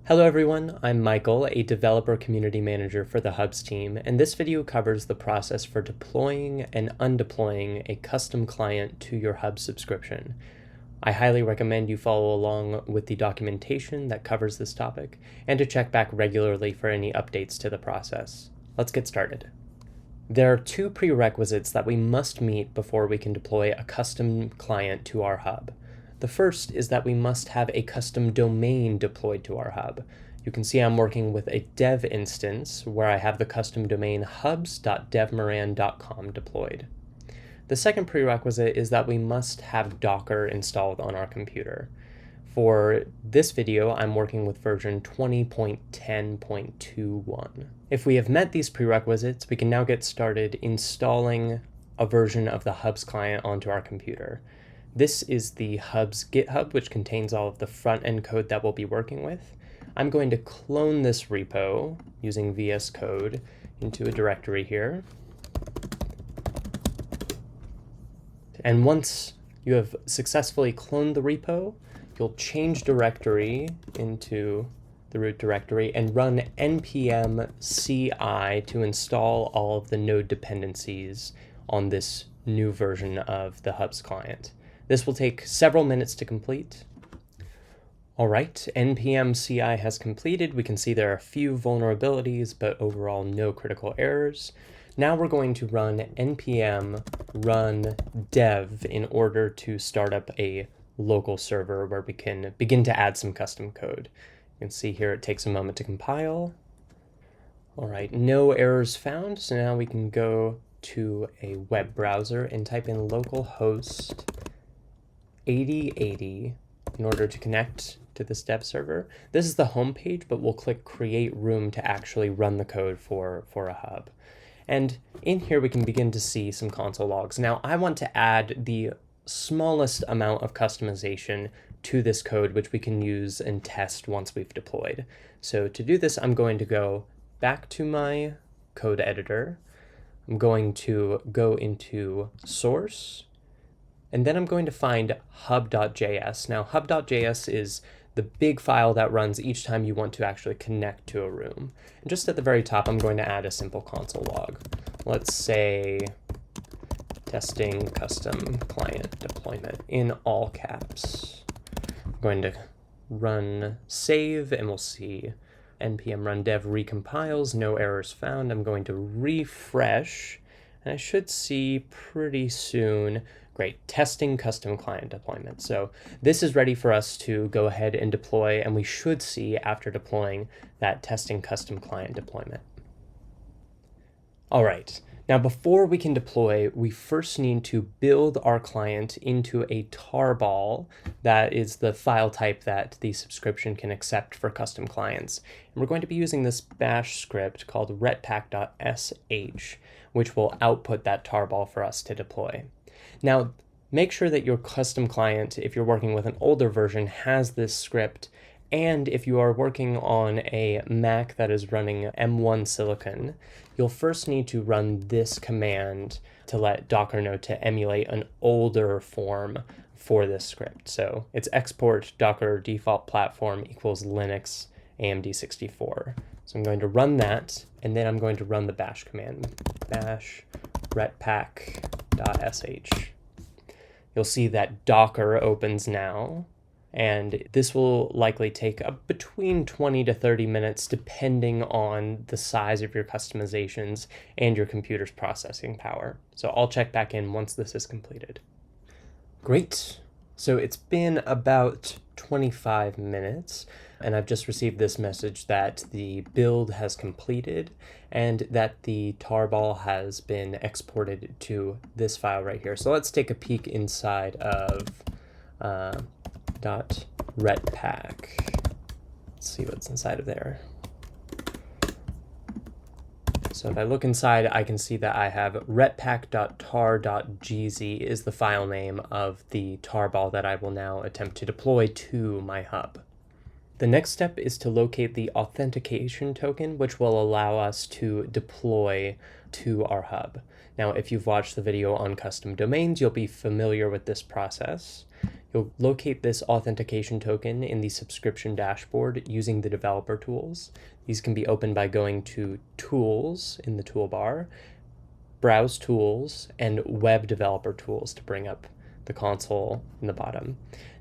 Hello everyone, I'm Michael, a developer community manager for the Hubs team, and this video covers the process for deploying and undeploying a custom client to your Hubs subscription. I highly recommend you follow along with the documentation that covers this topic, and to check back regularly for any updates to the process. Let's get started. There are two prerequisites that we must meet before we can deploy a custom client to our hub. The first is that we must have a custom domain deployed to our hub. You can see I'm working with a dev instance where I have the custom domain hubs.devmoran.com deployed. The second prerequisite is that we must have Docker installed on our computer. For this video, I'm working with version 20.10.21. If we have met these prerequisites, we can now get started installing a version of the Hubs client onto our computer. This is the Hubs GitHub, which contains all of the front-end code that we'll be working with. I'm going to clone this repo using VS Code into a directory here. And once you have successfully cloned the repo, you'll change directory into the root directory and run npm CI to install all of the node dependencies on this new version of the Hubs client. This will take several minutes to complete. All right, npm CI has completed. We can see there are a few vulnerabilities, but overall no critical errors. Now we're going to run npm run dev in order to start up a local server where we can begin to add some custom code. You can see here it takes a moment to compile. All right, no errors found. So now we can go to a web browser and type in localhost 8080 in order to connect to this dev server. This is the home page, but we'll click create room to actually run the code for a hub. And in here we can begin to see some console logs. Now I want to add the smallest amount of customization to this code, which we can use and test once we've deployed. So to do this, I'm going to go back to my code editor. I'm going to go into source, and then I'm going to find hub.js. Now, hub.js is the big file that runs each time you want to actually connect to a room. And just at the very top, I'm going to add a simple console log. Let's say testing custom client deployment in all caps. I'm going to run save, and we'll see npm run dev recompiles, no errors found. I'm going to refresh, and I should see pretty soon. Great, testing custom client deployment. So this is ready for us to go ahead and deploy, and we should see after deploying that testing custom client deployment. All right, now before we can deploy, we first need to build our client into a tarball. That is the file type that the subscription can accept for custom clients. And we're going to be using this bash script called retpack.sh, which will output that tarball for us to deploy. Now, make sure that your custom client, if you're working with an older version, has this script. And if you are working on a Mac that is running M1 Silicon, you'll first need to run this command to let Docker know to emulate an older form for this script. So it's export Docker default platform equals Linux AMD 64. So I'm going to run that, and then I'm going to run the bash command, bash retpack.sh. You'll see that Docker opens now, and this will likely take between 20 to 30 minutes depending on the size of your customizations and your computer's processing power. So I'll check back in once this is completed. Great. So it's been about 25 minutes, and I've just received this message that the build has completed and that the tarball has been exported to this file right here. So let's take a peek inside of .retpack. Let's see what's inside of there. So if I look inside, I can see that I have retpack.tar.gz is the file name of the tarball that I will now attempt to deploy to my hub. The next step is to locate the authentication token, which will allow us to deploy to our hub. Now, if you've watched the video on custom domains, you'll be familiar with this process. You'll locate this authentication token in the subscription dashboard using the developer tools. These can be opened by going to Tools in the toolbar, Browse Tools, and Web Developer Tools to bring up the console in the bottom.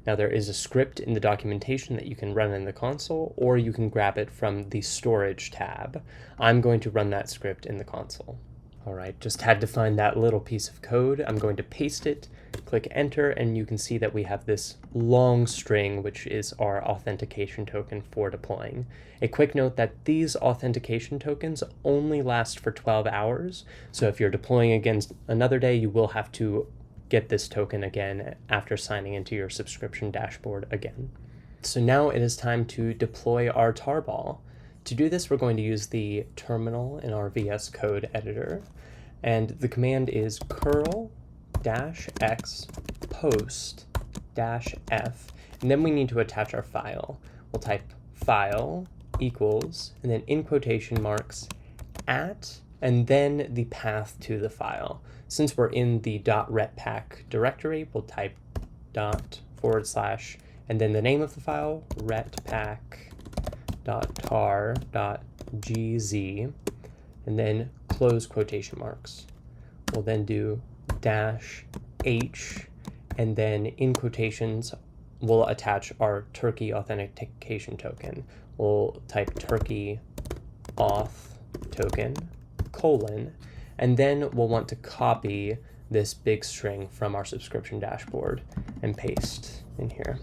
Now there is a script in the documentation that you can run in the console, or you can grab it from the Storage tab. I'm going to run that script in the console. All right, just had to find that little piece of code. I'm going to paste it, click enter, and you can see that we have this long string, which is our authentication token for deploying. A quick note that these authentication tokens only last for 12 hours. So if you're deploying against another day, you will have to get this token again after signing into your subscription dashboard again. So now it is time to deploy our Tarball. To do this, we're going to use the terminal in our VS Code editor, and the command is curl-x post-f, and then we need to attach our file. We'll type file equals, and then in quotation marks, at, and then the path to the file. Since we're in the .retpack directory, we'll type ./ and then the name of the file, retpack.tar.gz, and then close quotation marks. We'll then do -h, and then in quotations, we'll attach our turkey authentication token. We'll type turkey auth token, and then we'll want to copy this big string from our subscription dashboard and paste in here.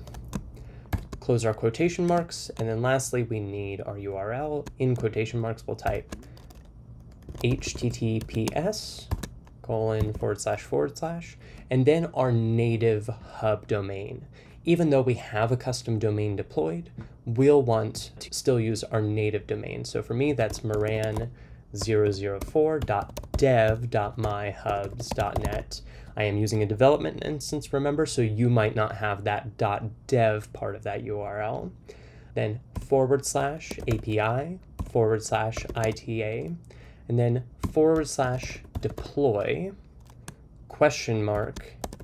Close our quotation marks, and then lastly, we need our URL. In quotation marks, we'll type https://, and then our native hub domain. Even though we have a custom domain deployed, we'll want to still use our native domain. So for me, that's moran004.dev.myhubs.net. I am using a development instance, remember, so you might not have that .dev part of that URL. Then /API/ITA, and then /deploy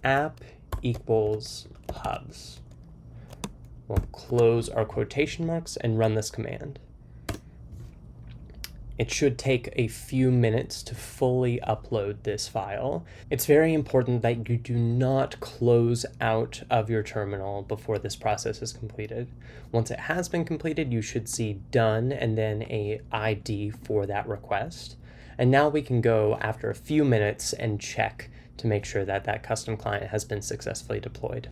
app equals hubs. We'll close our quotation marks and run this command. It should take a few minutes to fully upload this file. It's very important that you do not close out of your terminal before this process is completed. Once it has been completed, you should see done and then a ID for that request. And now we can go after a few minutes and check to make sure that that custom client has been successfully deployed.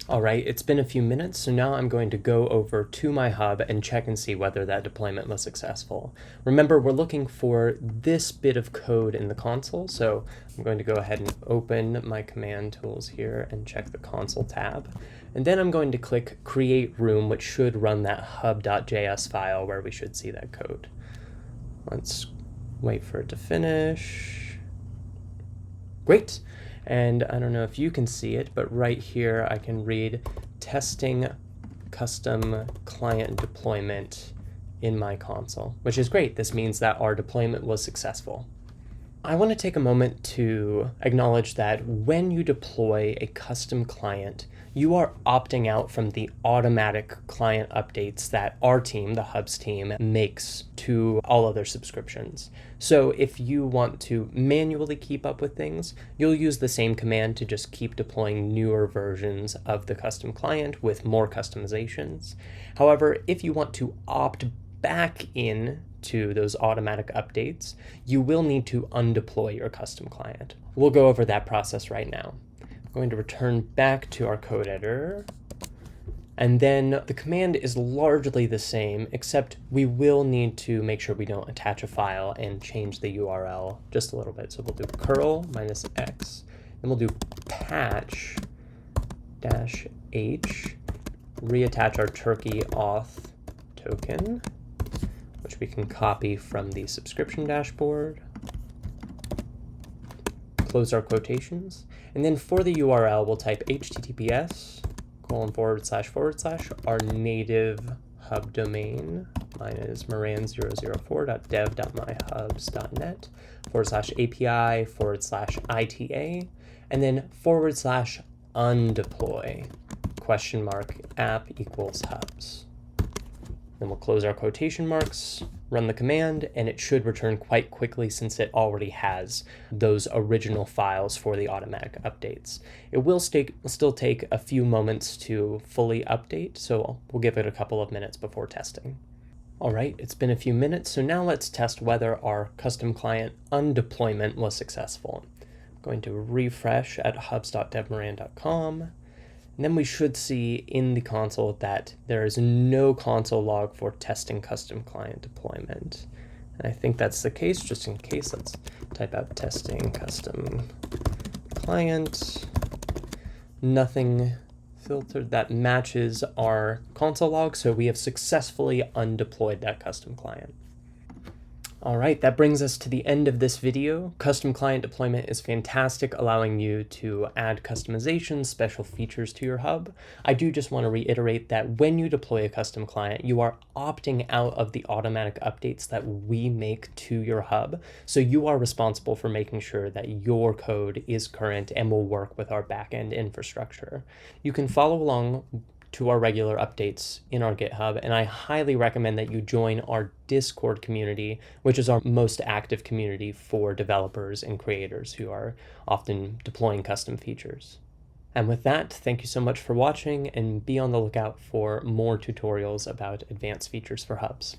All right, it's been a few minutes, so now I'm going to go over to my hub and check and see whether that deployment was successful. Remember, we're looking for this bit of code in the console, so I'm going to go ahead and open my command tools here and check the console tab. And then I'm going to click Create Room, which should run that hub.js file where we should see that code. Let's wait for it to finish. Great. And I don't know if you can see it, but right here I can read testing custom client deployment in my console, which is great. This means that our deployment was successful. I want to take a moment to acknowledge that when you deploy a custom client, you are opting out from the automatic client updates that our team, the Hubs team, makes to all other subscriptions. So if you want to manually keep up with things, you'll use the same command to just keep deploying newer versions of the custom client with more customizations. However, if you want to opt back in to those automatic updates, you will need to undeploy your custom client. We'll go over that process right now. I'm going to return back to our code editor, and then the command is largely the same, except we will need to make sure we don't attach a file and change the URL just a little bit. So we'll do curl -x, and we'll do patch -h, reattach our turkey auth token, which we can copy from the subscription dashboard, close our quotations, and then for the URL, we'll type https:// our native hub domain, mine is moran004.dev.myhubs.net /API /ITA, and then /. undeploy $app equals hubs. Then we'll close our quotation marks, run the command, and it should return quite quickly since it already has those original files for the automatic updates. It will still take a few moments to fully update, so we'll give it a couple of minutes before testing. All right, it's been a few minutes, so now let's test whether our custom client undeployment was successful. I'm going to refresh at hubs.devmoran.com. And then we should see in the console that there is no console log for testing custom client deployment. And I think that's the case. Just in case, let's type out testing custom client. Nothing filtered that matches our console log, so we have successfully undeployed that custom client. All right, that brings us to the end of this video. Custom client deployment is fantastic, allowing you to add customizations, special features to your hub. I do just want to reiterate that when you deploy a custom client, you are opting out of the automatic updates that we make to your hub. So you are responsible for making sure that your code is current and will work with our backend infrastructure. You can follow along to our regular updates in our GitHub, and I highly recommend that you join our Discord community, which is our most active community for developers and creators who are often deploying custom features. And with that, thank you so much for watching, and be on the lookout for more tutorials about advanced features for hubs.